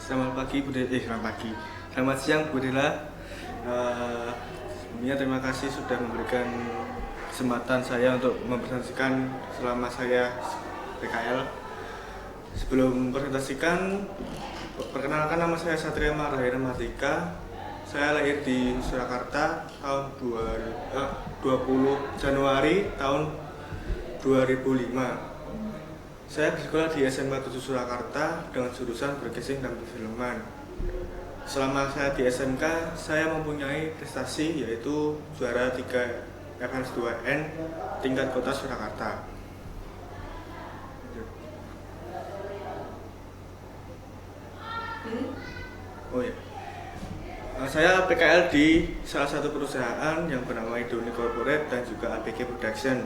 Selamat pagi, selamat pagi. Selamat siang, Bu Dela. Sebelumnya terima kasih sudah memberikan kesempatan saya untuk mempresentasikan selama saya PKL. Sebelum presentasikan, perkenalkan nama saya Satria Marahira Mardika. Saya lahir di Surakarta tahun 20 Januari tahun 2005. Saya bersekolah di SMA 7 Surakarta dengan jurusan Broadcasting dan Perfilman. Selama saya di SMK, saya mempunyai prestasi yaitu juara 3 FNS 2N tingkat kota Surakarta. Saya PKL di salah satu perusahaan yang bernama Idoni Corporate dan juga APG Production,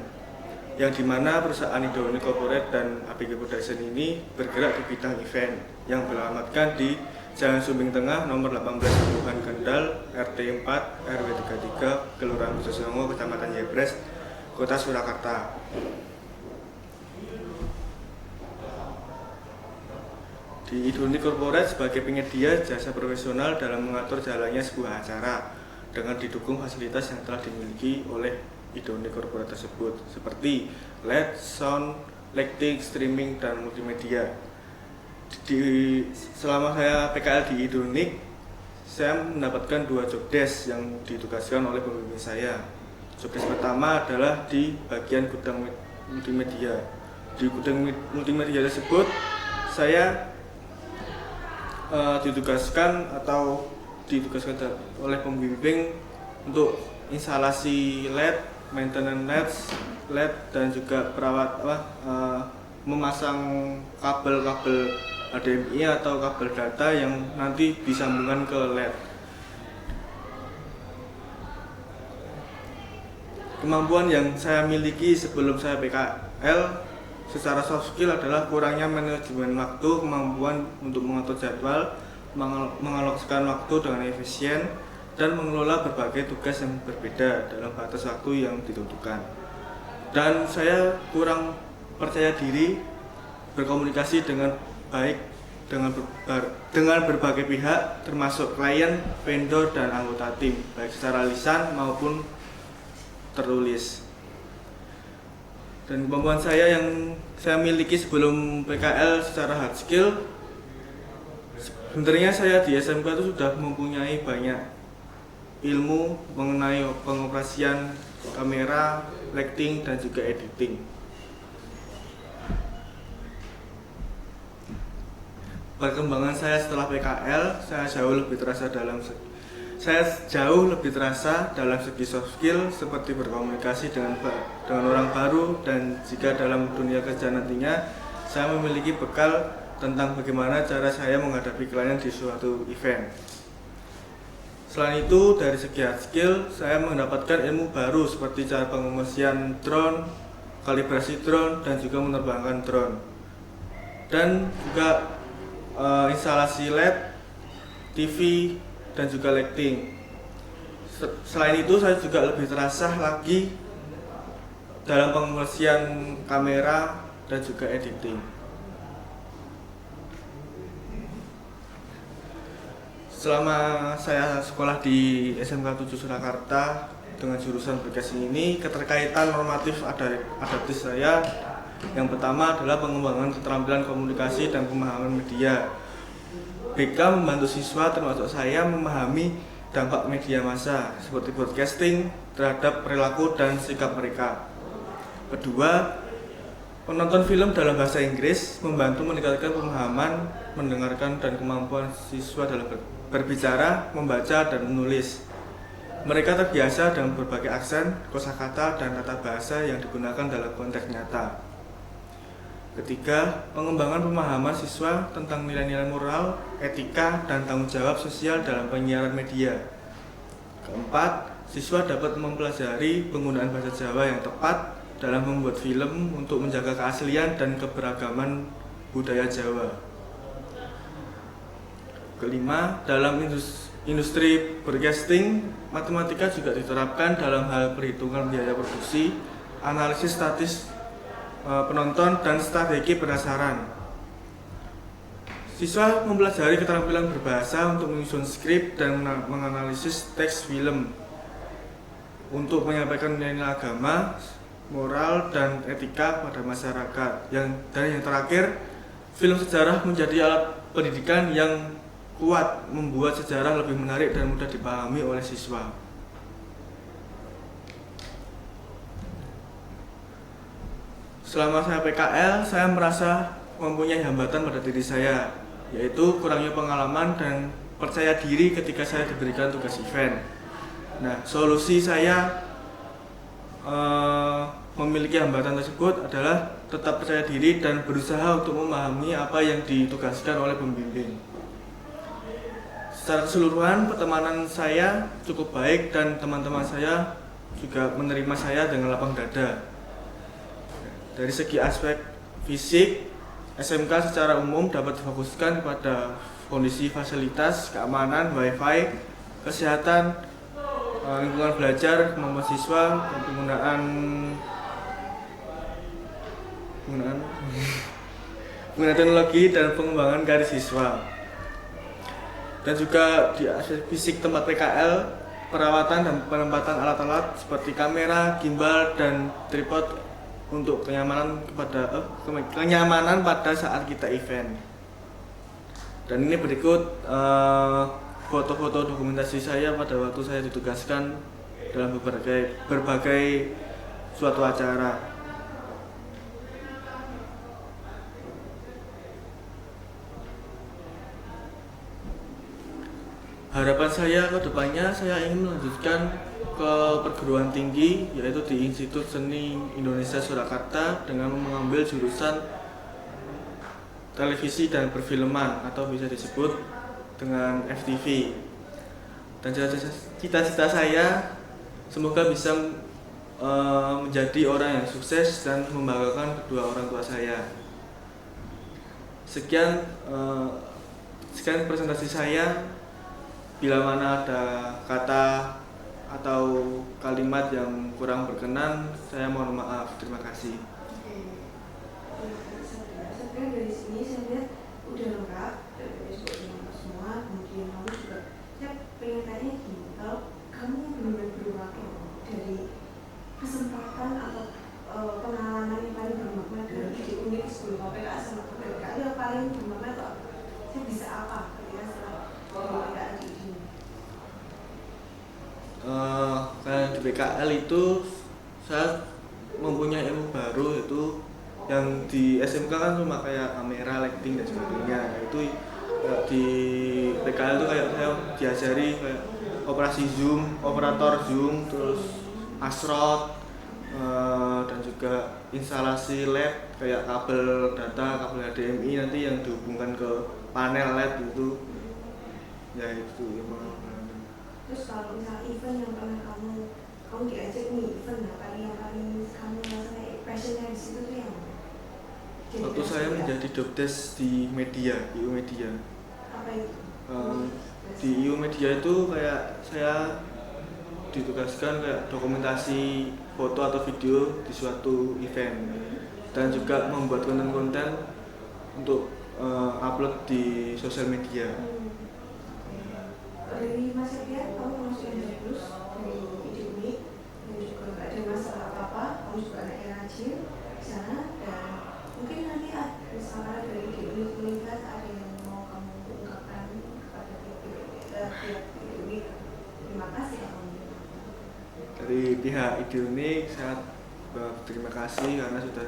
yang dimana perusahaan Idoni Corporate dan APG Production ini bergerak di bidang event yang beralamatkan di Jalan Sumbing Tengah nomor 18 Kelurahan Kendal, RT 4 RW 33, Kelurahan Bojosongo, Kecamatan Yebres, Kota Surakarta. Di Idoni Corporate sebagai penyedia jasa profesional dalam mengatur jalannya sebuah acara dengan didukung fasilitas yang telah dimiliki oleh Idoni Corporate tersebut seperti LED, sound, lighting, streaming, dan multimedia. Selama saya PKL di Idoni, saya mendapatkan 2 job desk yang ditugaskan oleh pembimbing saya. Job desk pertama adalah di bagian gudang multimedia. Di gudang multimedia tersebut, saya ditugaskan oleh pembimbing untuk instalasi LED, maintenance LED, dan juga memasang kabel-kabel HDMI atau kabel data yang nanti disambungkan ke LED. Kemampuan yang saya miliki sebelum saya PKL secara soft skill adalah kurangnya manajemen waktu, kemampuan untuk mengatur jadwal, mengalokasikan waktu dengan efisien, dan mengelola berbagai tugas yang berbeda dalam batas waktu yang ditentukan. Dan saya kurang percaya diri berkomunikasi dengan baik dengan berbagai pihak, termasuk klien, vendor, dan anggota tim, baik secara lisan maupun tertulis. Dan kemampuan saya yang saya miliki sebelum PKL secara hard skill, sebenarnya saya di SMK itu sudah mempunyai banyak ilmu mengenai pengoperasian kamera, lighting, dan juga editing. Perkembangan saya setelah PKL, saya jauh lebih terasa dalam segi soft skill seperti berkomunikasi dengan orang baru, dan jika dalam dunia kerja nantinya saya memiliki bekal tentang bagaimana cara saya menghadapi klien di suatu event. Selain itu, dari segi hard skill, saya mendapatkan ilmu baru seperti cara pengoperasian drone, kalibrasi drone, dan juga menerbangkan drone, dan juga instalasi LED, TV, dan juga lighting. Selain itu, saya juga lebih terasa lagi dalam pengoperasian kamera dan juga editing. Selama saya sekolah di SMK 7 Surakarta dengan jurusan Broadcasting ini, keterkaitan normatif adaptif saya yang pertama adalah pengembangan keterampilan komunikasi dan pemahaman media. BK membantu siswa termasuk saya memahami dampak media massa seperti broadcasting terhadap perilaku dan sikap mereka. Kedua, penonton film dalam bahasa Inggris membantu meningkatkan pemahaman, mendengarkan, dan kemampuan siswa dalam berbicara, membaca, dan menulis. Mereka terbiasa dengan berbagai aksen, kosakata, dan tata bahasa yang digunakan dalam konteks nyata. Ketiga, pengembangan pemahaman siswa tentang nilai-nilai moral, etika, dan tanggung jawab sosial dalam penyiaran media. Keempat, siswa dapat mempelajari penggunaan bahasa Jawa yang tepat dalam membuat film untuk menjaga keaslian dan keberagaman budaya Jawa. Kelima, dalam industri broadcasting, matematika juga diterapkan dalam hal perhitungan biaya produksi, analisis statis penonton, dan strategi pemasaran. Siswa mempelajari keterampilan berbahasa untuk menyusun skrip dan menganalisis teks film untuk menyampaikan nilai agama, moral, dan etika pada masyarakat. Dan yang terakhir, film sejarah menjadi alat pendidikan yang kuat, membuat sejarah lebih menarik dan mudah dipahami oleh siswa. Selama saya PKL, saya merasa mempunyai hambatan pada diri saya, yaitu kurangnya pengalaman dan percaya diri ketika saya diberikan tugas event. Nah, solusi saya memiliki hambatan tersebut adalah tetap percaya diri dan berusaha untuk memahami apa yang ditugaskan oleh pembimbing. Secara keseluruhan, pertemanan saya cukup baik dan teman-teman saya juga menerima saya dengan lapang dada. Dari segi aspek fisik, SMK secara umum dapat difokuskan pada kondisi fasilitas, keamanan, wifi, kesehatan, lingkungan belajar, kemampuan siswa, dan penggunaan teknologi dan pengembangan karir siswa. Dan juga di aspek fisik tempat PKL, perawatan dan penempatan alat-alat seperti kamera, gimbal, dan tripod untuk kenyamanan pada saat kita event. Dan ini berikut foto-foto dokumentasi saya pada waktu saya ditugaskan dalam berbagai suatu acara. Harapan saya ke depannya, saya ingin melanjutkan ke perguruan tinggi, yaitu di Institut Seni Indonesia Surakarta dengan mengambil jurusan televisi dan perfilman atau bisa disebut dengan FTV. Dan cita-cita saya semoga bisa menjadi orang yang sukses dan membanggakan kedua orang tua saya. Sekian presentasi saya. Bila mana ada kata atau kalimat yang kurang berkenan, saya mohon maaf. Terima kasih. Sebenarnya dari sini saya lihat udah lengkap, dari juga udah lengkap semua. Kemudian kamu juga, saya pengen tanya gini, kalau kamu benar-benar bermakna dari kesempatan atau pengalaman yang paling bermakna dari ide unik sebelum PKL sama PKL yang paling bermakna itu apa? Saya bisa apa ketika setelah PKL di sini? Karena di PKL itu saya mempunyai ilmu baru, itu yang di SMK kan cuma kayak kamera, lighting dan sebagainya. Itu di PKL itu kayak saya diajari kayak operasi zoom, operator zoom, terus asrot, dan juga instalasi LED kayak kabel data, kabel HDMI nanti yang dihubungkan ke panel LED itu. Ya itu ya. Terus kalau misalnya event yang pernah kamu diajak nih event yang paling kamu rasa passionnya di situ tuh yang waktu saya menjadi jobdesk di media, IU Media. Apa itu? Di IU Media itu kayak saya ditugaskan kayak dokumentasi foto atau video di suatu event dan juga membuat konten-konten untuk upload di sosial media. Dari Mas Septian, kamu masuk yang bagus dari ide unik dan juga gak ada masalah apa-apa, kamu juga anak yang rajin di sana, dan mungkin nanti misalnya dari ide unik melihat ada yang mau kamu ungkapkan kepada pihak ide unik. Terima kasih kamu. Dari pihak ide unik saya berterima kasih karena sudah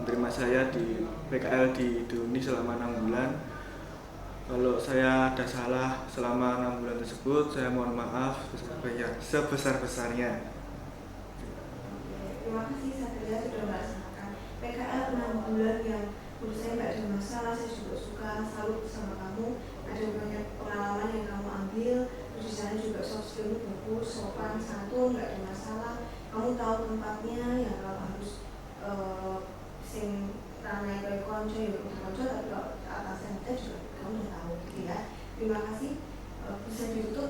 menerima saya di PKL di ide unik selama 6 bulan. Kalau saya ada salah selama 6 bulan tersebut, saya mohon maaf sebesar-besarnya. Terima kasih Satria sudah melaksanakan PKL 6 bulan yang menurut saya nggak ada masalah. Saya juga suka, salut sama kamu. Ada banyak pengalaman yang kamu ambil. Terus di sana juga soft skill bagus, sopan, santun, nggak ada masalah. Kamu tahu tempatnya yang kalau harus sing ranai kayak konco ya konco, tapi kalau atasnya kita juga kamu udah tahu gitu ya. Terima kasih. Bisa ditutup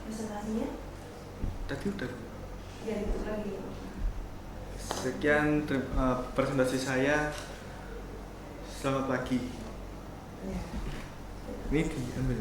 presentasinya? Tadi udah. Ya ditutup lagi. Sekian presentasi saya. Selamat pagi. Ya. Ini diambil.